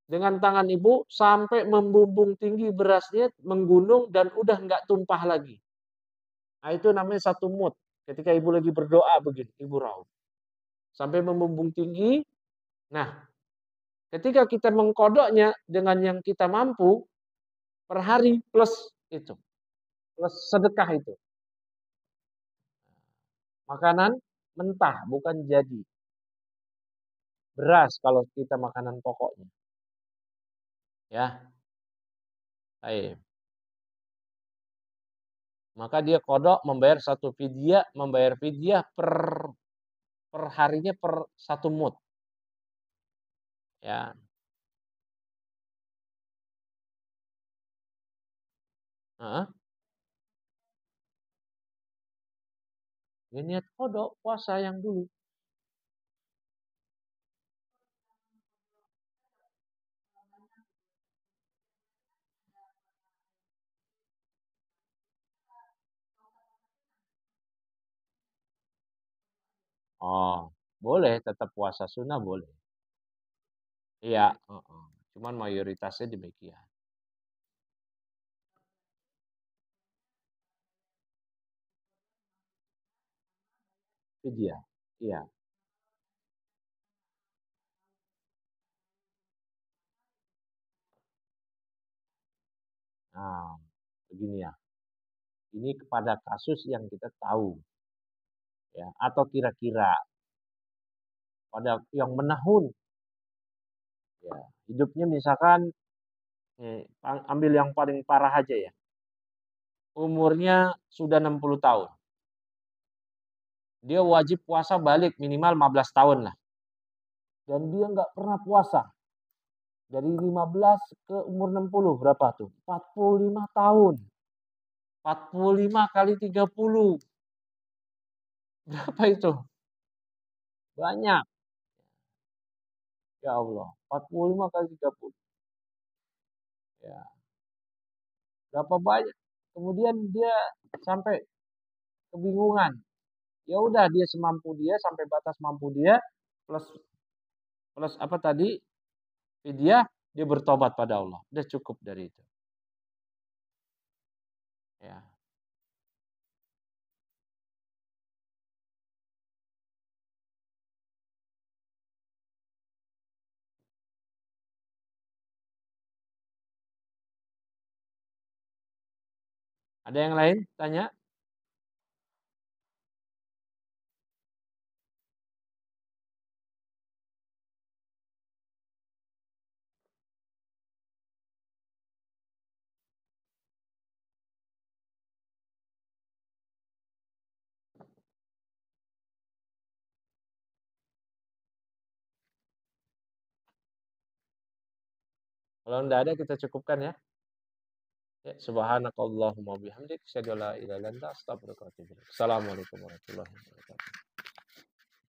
dengan tangan ibu sampai membumbung tinggi berasnya, menggunung dan udah nggak tumpah lagi. Nah, itu namanya 1 mud. Ketika ibu lagi berdoa begini, ibu raup sampai membumbung tinggi. Nah, ketika kita mengkodoknya dengan yang kita mampu per hari plus itu, plus sedekah itu. Makanan mentah, bukan jadi. Beras kalau kita makanan pokoknya. Ya. Baik. Maka dia kodok membayar 1 fidyah, membayar fidyah per harinya per 1 mud. Ya. Heeh. Ya niat kodok puasa yang dulu. Oh, boleh tetap puasa sunnah boleh. Iya, heeh. Cuman mayoritasnya demikian. Fidyah. Iya. Nah, begini ya. Ini kepada kasus yang kita tahu, ya, atau kira-kira pada yang menahun, ya, hidupnya misalkan, ambil yang paling parah aja ya, umurnya sudah 60 tahun. Dia wajib puasa balik minimal 15 tahun lah. Dan dia nggak pernah puasa. Dari 15 ke umur 60 berapa tuh? 45 tahun. 45 kali 30. Berapa itu? Banyak. Ya Allah, 45 kali 30. Ya, berapa banyak. Kemudian dia sampai kebingungan. Ya udah dia semampu dia sampai batas mampu dia plus plus apa tadi? Dia bertobat pada Allah. Udah cukup dari itu. Ya. Ada yang lain tanya? Kalau enggak ada kita cukupkan ya. Ya, subhanakallahumma bihamdik, asyhadu an la ilaha illa anta, astaghfiruka wa atubu ilaik. Assalamualaikum warahmatullahi wabarakatuh.